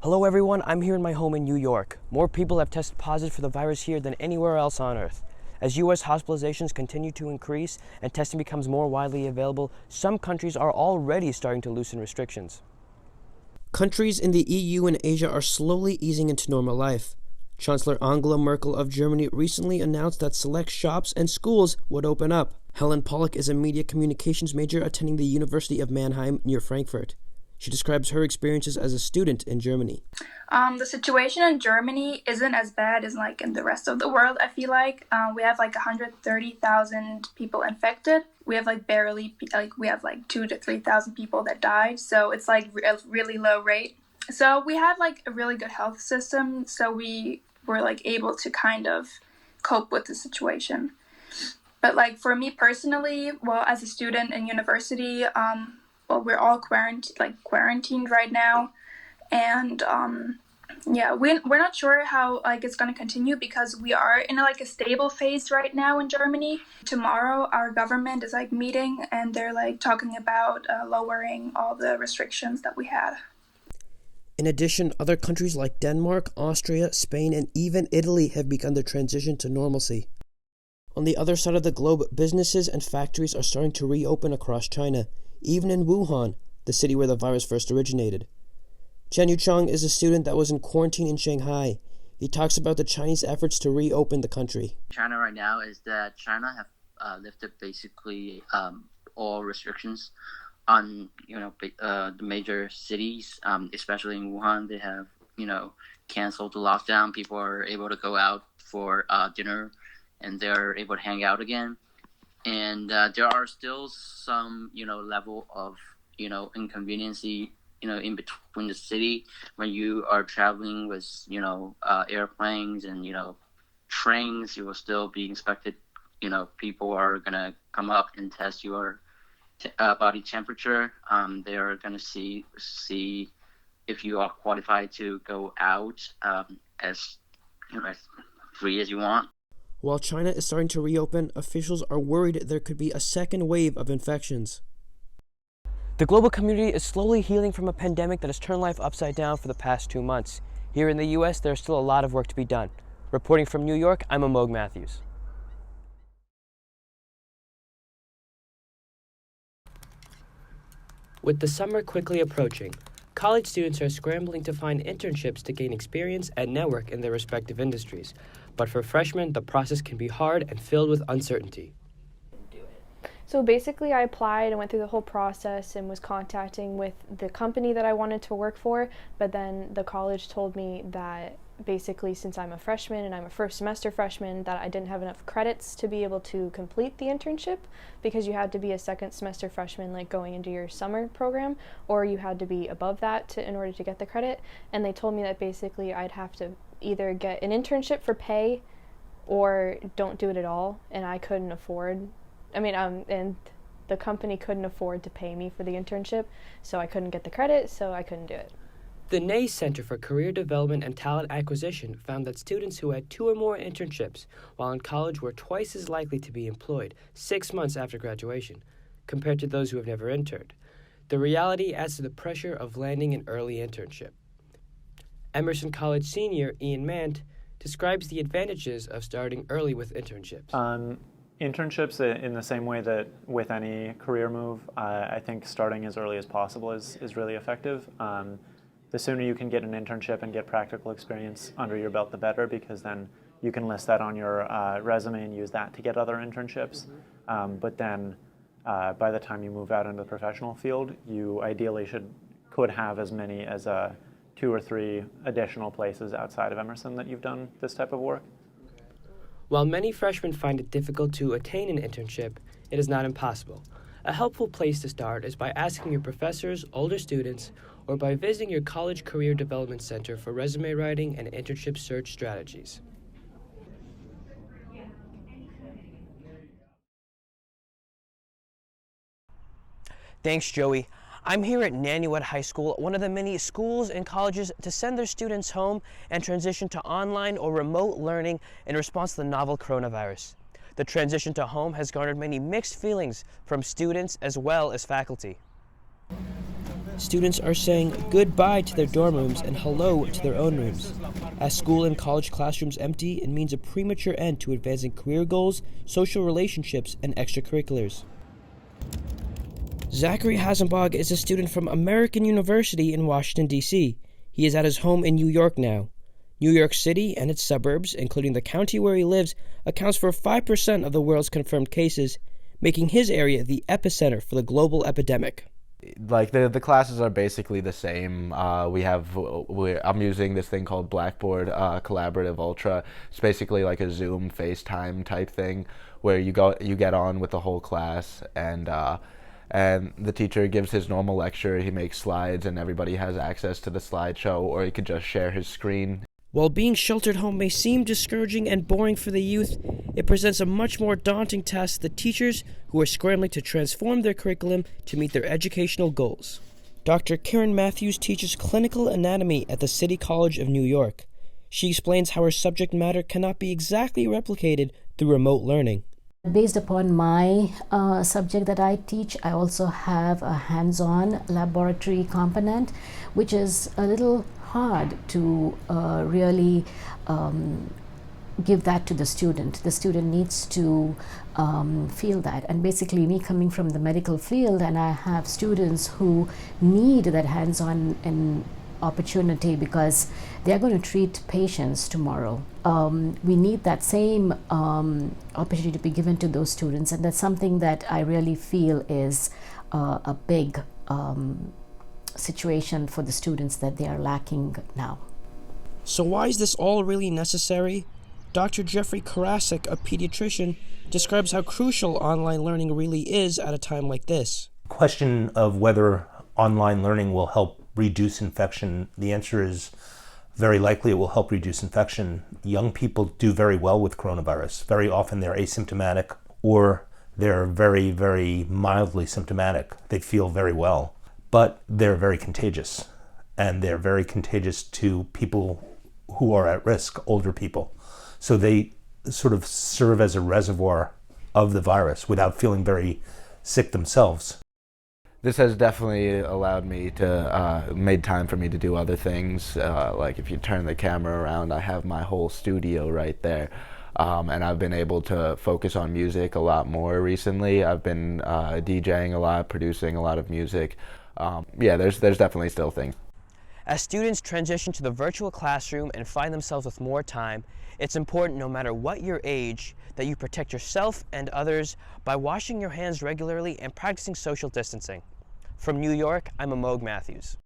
Hello everyone, I'm here in my home in New York. More people have tested positive for the virus here than anywhere else on Earth. As U.S. hospitalizations continue to increase and testing becomes more widely available, some countries are already starting to loosen restrictions. Countries in the EU and Asia are slowly easing into normal life. Chancellor Angela Merkel of Germany recently announced that select shops and schools would open up. Helen Pollack is a media communications major attending the University of Mannheim near Frankfurt. She describes her experiences as a student in Germany. The situation in Germany isn't as bad as in the rest of the world. I feel like we have 130,000 people infected. We have barely 2 to 3,000 people that died. So it's a really low rate. So we have a really good health system. So we were able to kind of cope with the situation. But for me personally, well, as a student in university, we're all quarantined right now, and we're not sure how it's going to continue because we are in a stable phase right now in Germany. Tomorrow our government is meeting and they're talking about lowering all the restrictions that we had. In addition, other countries like Denmark, Austria, Spain, and even Italy have begun their transition to normalcy. On the other side of the globe, businesses and factories are starting to reopen across China, even in Wuhan, the city where the virus first originated. Chen Yuchang is a student that was in quarantine in Shanghai. He talks about the Chinese efforts to reopen the country. China right now is that China have lifted basically all restrictions on the major cities, especially in Wuhan. They have canceled the lockdown. People are able to go out for dinner, and they're able to hang out again. And there are still some level of inconveniency in between the city when you are traveling with airplanes and trains. You will still be inspected. People are gonna come up and test your body temperature. They are gonna see if you are qualified to go out as free as you want. While China is starting to reopen, officials are worried there could be a second wave of infections. The global community is slowly healing from a pandemic that has turned life upside down for the past 2 months. Here in the U.S., there's still a lot of work to be done. Reporting from New York, I'm Amog Matthews. With the summer quickly approaching, college students are scrambling to find internships to gain experience and network in their respective industries. But for freshmen, the process can be hard and filled with uncertainty. So basically I applied and went through the whole process and was contacting with the company that I wanted to work for, but then the college told me that basically since I'm a freshman and I'm a first semester freshman that I didn't have enough credits to be able to complete the internship because you had to be a second semester freshman going into your summer program, or you had to be above that in order to get the credit. And they told me that basically I'd have to either get an internship for pay or don't do it at all, and I couldn't afford and the company couldn't afford to pay me for the internship, so I couldn't get the credit, so I couldn't do it. The NACE Center for Career Development and Talent Acquisition found that students who had 2 or more internships while in college were twice as likely to be employed 6 months after graduation, compared to those who have never interned. The reality adds to the pressure of landing an early internship. Emerson College senior Ian Mant describes the advantages of starting early with internships. Internships, in the same way that with any career move, I think starting as early as possible is really effective. The sooner you can get an internship and get practical experience under your belt, the better, because then you can list that on your resume and use that to get other internships. But then by the time you move out into the professional field, you ideally could have as many as 2 or 3 additional places outside of Emerson that you've done this type of work. While many freshmen find it difficult to attain an internship, it is not impossible. A helpful place to start is by asking your professors, older students, or by visiting your college career development center for resume writing and internship search strategies. Thanks, Joey. I'm here at Nanuet High School, one of the many schools and colleges to send their students home and transition to online or remote learning in response to the novel coronavirus. The transition to home has garnered many mixed feelings from students as well as faculty. students are saying goodbye to their dorm rooms and hello to their own rooms. As school and college classrooms empty, it means a premature end to advancing career goals, social relationships, and extracurriculars. Zachary Hasenbog is a student from American University in Washington, D.C. He is at his home in New York now. New York City and its suburbs, including the county where he lives, accounts for 5% of the world's confirmed cases, making his area the epicenter for the global epidemic. Like the classes are basically the same. I'm using this thing called Blackboard Collaborative Ultra. It's basically like a Zoom FaceTime type thing where you get on with the whole class and the teacher gives his normal lecture. He makes slides and everybody has access to the slideshow, or he could just share his screen. While being sheltered home may seem discouraging and boring for the youth, it presents a much more daunting task to the teachers who are scrambling to transform their curriculum to meet their educational goals. Dr. Karen Matthews teaches clinical anatomy at the City College of New York. She explains how her subject matter cannot be exactly replicated through remote learning. Based upon my subject that I teach, I also have a hands-on laboratory component, which is a little hard to really give that to the student. The student needs to feel that. And basically, me coming from the medical field, and I have students who need that hands-on and opportunity because they're going to treat patients tomorrow. We need that same opportunity to be given to those students, and that's something that I really feel is a big situation for the students that they are lacking now. So why is this all really necessary? Dr. Jeffrey Karasik, a pediatrician, describes how crucial online learning really is at a time like this. Question of whether online learning will help reduce infection, the answer is very likely it will help reduce infection. Young people do very well with coronavirus. Very often they're asymptomatic or they're very, very mildly symptomatic. They feel very well, but they're very contagious, and they're very contagious to people who are at risk, older people. So they sort of serve as a reservoir of the virus without feeling very sick themselves. This has definitely allowed me to, made time for me to do other things. Like if you turn the camera around, I have my whole studio right there. And I've been able to focus on music a lot more recently. I've been DJing a lot, producing a lot of music. There's definitely still things. As students transition to the virtual classroom and find themselves with more time, it's important, no matter what your age, that you protect yourself and others by washing your hands regularly and practicing social distancing. From New York, I'm Amog Matthews.